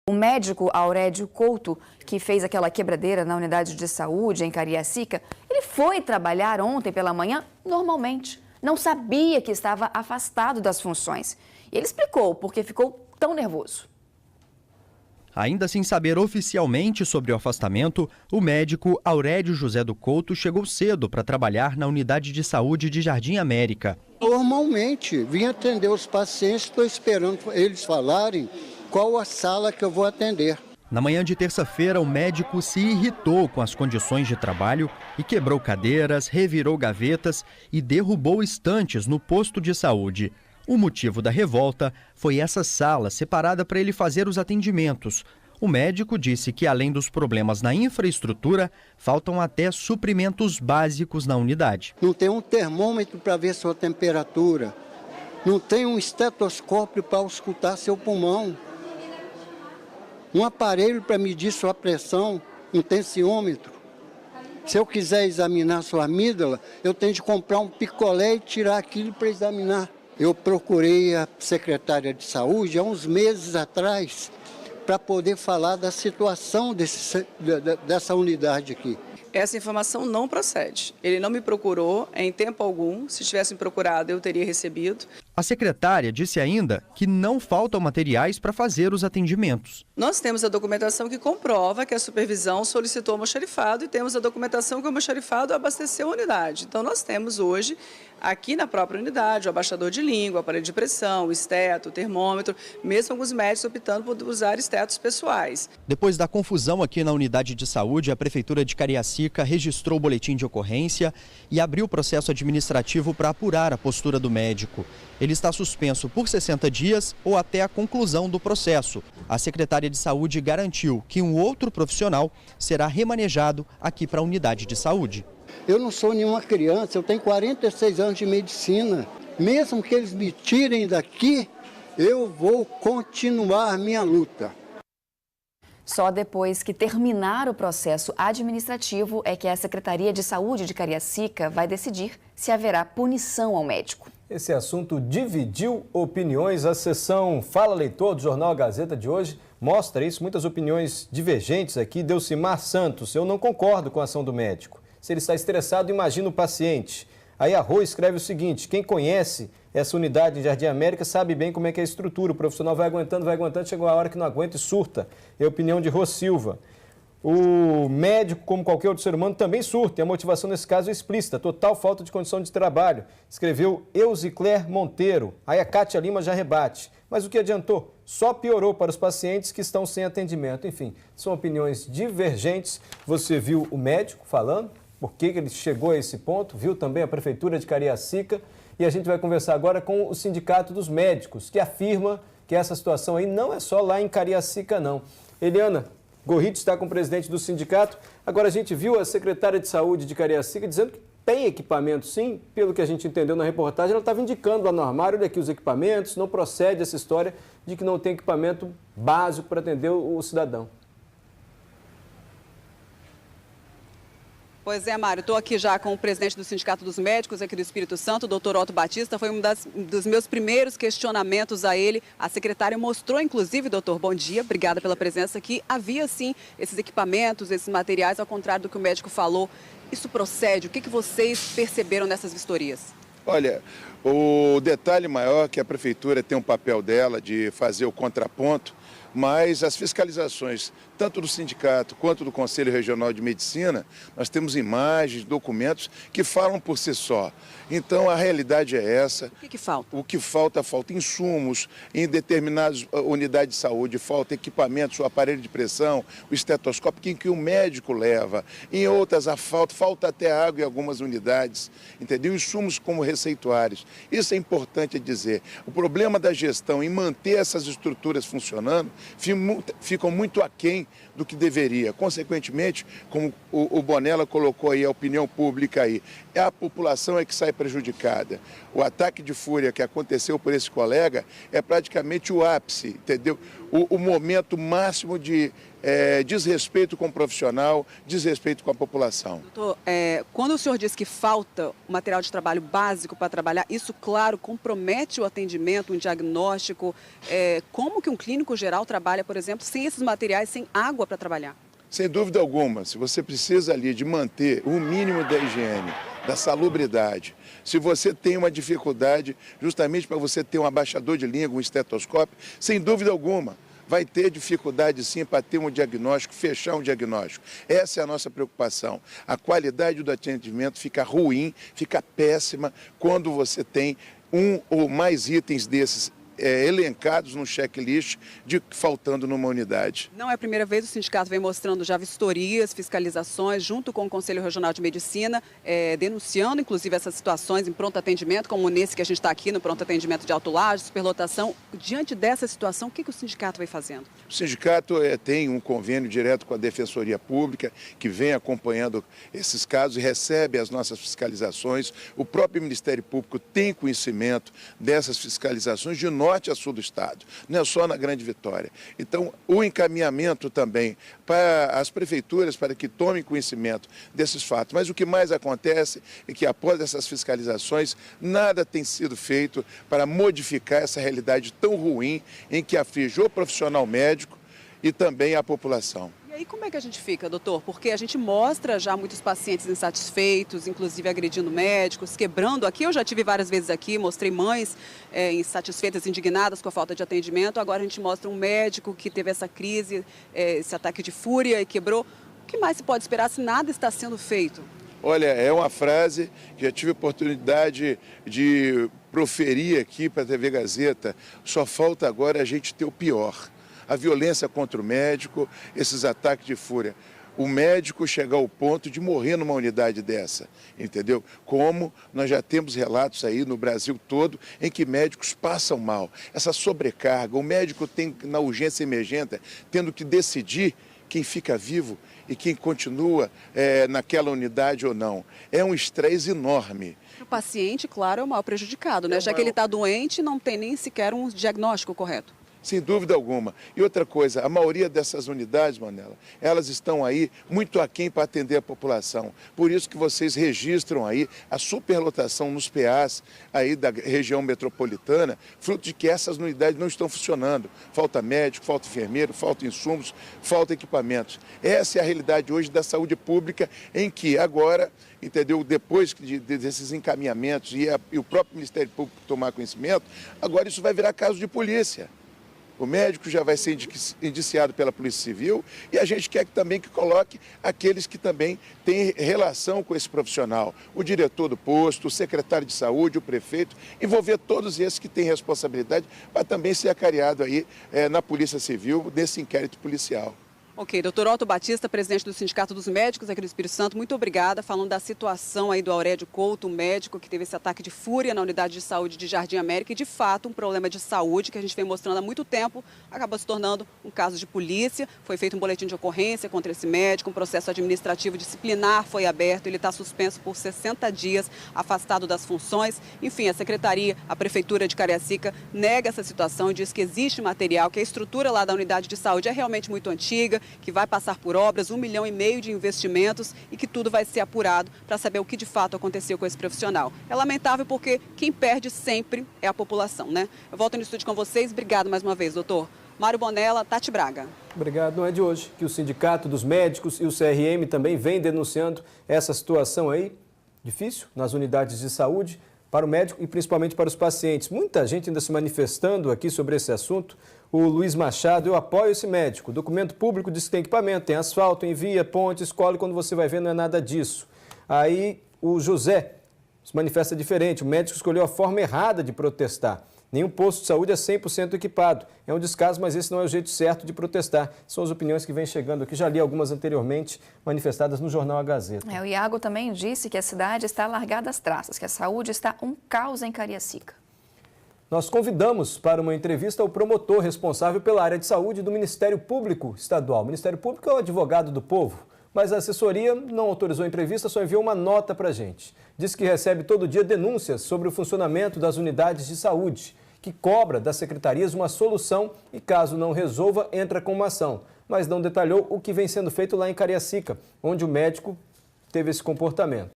O médico Aurédio Couto, que fez aquela quebradeira na unidade de saúde em Cariacica, ele foi trabalhar ontem pela manhã normalmente. Não sabia que estava afastado das funções. E ele explicou por que ficou tão nervoso. Ainda sem saber oficialmente sobre o afastamento, o médico Aurédio José do Couto chegou cedo para trabalhar na unidade de saúde de Jardim América. Normalmente, vim atender os pacientes, estou esperando eles falarem qual a sala que eu vou atender. Na manhã de terça-feira, o médico se irritou com as condições de trabalho e quebrou cadeiras, revirou gavetas e derrubou estantes no posto de saúde. O motivo da revolta foi essa sala separada para ele fazer os atendimentos. O médico disse que, além dos problemas na infraestrutura, faltam até suprimentos básicos na unidade. Não tem um termômetro para ver sua temperatura, não tem um estetoscópio para escutar seu pulmão, um aparelho para medir sua pressão, um tensiômetro. Se eu quiser examinar sua amígdala, eu tenho de comprar um picolé e tirar aquilo para examinar. Eu procurei a secretária de saúde há uns meses atrás para poder falar da situação dessa unidade aqui. Essa informação não procede. Ele não me procurou em tempo algum. Se tivesse me procurado, eu teria recebido. A secretária disse ainda que não faltam materiais para fazer os atendimentos. Nós temos a documentação que comprova que a supervisão solicitou o almoxarifado e temos a documentação que o almoxarifado abasteceu a unidade. Então, nós temos hoje, aqui na própria unidade, o abaixador de língua, o aparelho de pressão, o esteto, o termômetro, mesmo alguns médicos optando por usar estetos pessoais. Depois da confusão aqui na unidade de saúde, a Prefeitura de Cariacica registrou o boletim de ocorrência e abriu o processo administrativo para apurar a postura do médico. Ele está suspenso por 60 dias ou até a conclusão do processo. A secretária de Saúde garantiu que um outro profissional será remanejado aqui para a unidade de saúde. Eu não sou nenhuma criança, eu tenho 46 anos de medicina. Mesmo que eles me tirem daqui, eu vou continuar a minha luta. Só depois que terminar o processo administrativo é que a Secretaria de Saúde de Cariacica vai decidir se haverá punição ao médico. Esse assunto dividiu opiniões. A sessão Fala Leitor do Jornal Gazeta de hoje mostra isso, muitas opiniões divergentes aqui. Delcimar Santos: eu não concordo com a ação do médico. Se ele está estressado, imagina o paciente. Aí a Rô escreve o seguinte: quem conhece essa unidade em Jardim América sabe bem como é que é a estrutura. O profissional vai aguentando, chegou a hora que não aguenta e surta. É a opinião de Rô Silva. O médico, como qualquer outro ser humano, também surta. E a motivação nesse caso é explícita. Total falta de condição de trabalho. Escreveu Eusicler Monteiro. Aí a Cátia Lima já rebate. Mas o que adiantou? Só piorou para os pacientes que estão sem atendimento. Enfim, são opiniões divergentes. Você viu o médico falando, por que ele chegou a esse ponto, viu também a Prefeitura de Cariacica. E a gente vai conversar agora com o Sindicato dos Médicos, que afirma que essa situação aí não é só lá em Cariacica, não. Eliana Gorrito está com o presidente do sindicato. Agora a gente viu a secretária de saúde de Cariacica dizendo que tem equipamento, sim. Pelo que a gente entendeu na reportagem, ela estava indicando lá no armário, olha aqui os equipamentos, não procede essa história de que não tem equipamento básico para atender o cidadão. Pois é, Mário, estou aqui já com o presidente do Sindicato dos Médicos aqui do Espírito Santo, o doutor Otto Batista. Foi um dos meus primeiros questionamentos a ele. A secretária mostrou, inclusive, doutor, bom dia, obrigada pela presença, que havia, sim, esses equipamentos, esses materiais, ao contrário do que o médico falou. Isso procede? O que vocês perceberam nessas vistorias? Olha, o detalhe maior é que a Prefeitura tem um papel dela de fazer o contraponto, mas as fiscalizações, tanto do sindicato quanto do Conselho Regional de Medicina, nós temos imagens, documentos que falam por si só. Então, a realidade é essa. O que falta? O que falta insumos. Em determinadas unidades de saúde, falta equipamentos, o aparelho de pressão, o estetoscópio que o médico leva. Em outras, falta até água em algumas unidades, entendeu? Insumos como receituários. Isso é importante dizer. O problema da gestão em manter essas estruturas funcionando ficam muito aquém do que deveria. Consequentemente, como o Bonella colocou aí, a opinião pública aí, a população é que sai prejudicada. O ataque de fúria que aconteceu por esse colega é praticamente o ápice, entendeu? o momento máximo de desrespeito com o profissional, desrespeito com a população. Doutor, quando o senhor diz que falta o material de trabalho básico para trabalhar, isso, claro, compromete o atendimento, um diagnóstico. Como que um clínico geral trabalha, por exemplo, sem esses materiais, sem água para trabalhar? Sem dúvida alguma, se você precisa ali de manter o mínimo da higiene, da salubridade, se você tem uma dificuldade justamente para você ter um abaixador de língua, um estetoscópio, sem dúvida alguma, vai ter dificuldade sim para ter um diagnóstico, fechar um diagnóstico. Essa é a nossa preocupação. A qualidade do atendimento fica ruim, fica péssima quando você tem um ou mais itens desses elencados no checklist faltando numa unidade. Não é a primeira vez, o sindicato vem mostrando já vistorias, fiscalizações, junto com o Conselho Regional de Medicina, denunciando inclusive essas situações em pronto atendimento, como nesse que a gente está aqui, no pronto atendimento de Alto Laje, superlotação. Diante dessa situação, o que o sindicato vem fazendo? O sindicato tem um convênio direto com a Defensoria Pública, que vem acompanhando esses casos e recebe as nossas fiscalizações. O próprio Ministério Público tem conhecimento dessas fiscalizações de norte a sul do estado, não é só na Grande Vitória. Então, o encaminhamento também para as prefeituras para que tomem conhecimento desses fatos. Mas o que mais acontece é que após essas fiscalizações, nada tem sido feito para modificar essa realidade tão ruim em que aflige o profissional médico e também a população. E aí como é que a gente fica, doutor? Porque a gente mostra já muitos pacientes insatisfeitos, inclusive agredindo médicos, quebrando. Aqui eu já tive várias vezes aqui, mostrei mães insatisfeitas, indignadas com a falta de atendimento. Agora a gente mostra um médico que teve essa crise, esse ataque de fúria e quebrou. O que mais se pode esperar se nada está sendo feito? Olha, é uma frase que já tive oportunidade de proferir aqui para a TV Gazeta. Só falta agora a gente ter o pior. A violência contra o médico, esses ataques de fúria. O médico chegar ao ponto de morrer numa unidade dessa, entendeu? Como nós já temos relatos aí no Brasil todo em que médicos passam mal. Essa sobrecarga, o médico tem na urgência emergente, tendo que decidir quem fica vivo e quem continua naquela unidade ou não. É um estresse enorme. O paciente, claro, é o maior prejudicado, né? Já que ele está doente, não tem nem sequer um diagnóstico correto. Sem dúvida alguma. E outra coisa, a maioria dessas unidades, Manela, elas estão aí muito aquém para atender a população. Por isso que vocês registram aí a superlotação nos PAs aí da região metropolitana, fruto de que essas unidades não estão funcionando. Falta médico, falta enfermeiro, falta insumos, falta equipamentos. Essa é a realidade hoje da saúde pública, em que agora, entendeu, depois desses encaminhamentos e o próprio Ministério Público tomar conhecimento, agora isso vai virar caso de polícia. O médico já vai ser indiciado pela Polícia Civil e a gente quer também que coloque aqueles que também têm relação com esse profissional. O diretor do posto, o secretário de saúde, o prefeito, envolver todos esses que têm responsabilidade para também ser acariado aí na Polícia Civil nesse inquérito policial. Ok, doutor Otto Batista, presidente do Sindicato dos Médicos aqui do Espírito Santo, muito obrigada. Falando da situação aí do Aurédio Couto, um médico que teve esse ataque de fúria na unidade de saúde de Jardim América e, de fato, um problema de saúde que a gente vem mostrando há muito tempo, acabou se tornando um caso de polícia. Foi feito um boletim de ocorrência contra esse médico, um processo administrativo disciplinar foi aberto, ele está suspenso por 60 dias, afastado das funções. Enfim, a secretaria, a prefeitura de Cariacica nega essa situação e diz que existe material, que a estrutura lá da unidade de saúde é realmente muito antiga, que vai passar por obras, 1,5 milhão de investimentos e que tudo vai ser apurado para saber o que de fato aconteceu com esse profissional. É lamentável porque quem perde sempre é a população, né? Eu volto no estúdio com vocês. Obrigado mais uma vez, doutor. Mário Bonella, Tati Braga. Obrigado. Não é de hoje que o Sindicato dos Médicos e o CRM também vem denunciando essa situação aí difícil nas unidades de saúde para o médico e principalmente para os pacientes. Muita gente ainda se manifestando aqui sobre esse assunto. O Luiz Machado, eu apoio esse médico. O documento público diz que tem equipamento, tem asfalto, envia, ponte, escola, e quando você vai ver não é nada disso. Aí o José se manifesta diferente. O médico escolheu a forma errada de protestar. Nenhum posto de saúde é 100% equipado. É um descaso, mas esse não é o jeito certo de protestar. São as opiniões que vêm chegando aqui. Já li algumas anteriormente manifestadas no jornal A Gazeta. O Iago também disse que a cidade está largada às traças, que a saúde está um caos em Cariacica. Nós convidamos para uma entrevista o promotor responsável pela área de saúde do Ministério Público Estadual. O Ministério Público é o advogado do povo, mas a assessoria não autorizou a entrevista, só enviou uma nota para a gente. Diz que recebe todo dia denúncias sobre o funcionamento das unidades de saúde, que que cobra das secretarias uma solução e, caso não resolva, entra com uma ação. Mas não detalhou o que vem sendo feito lá em Cariacica, onde o médico teve esse comportamento.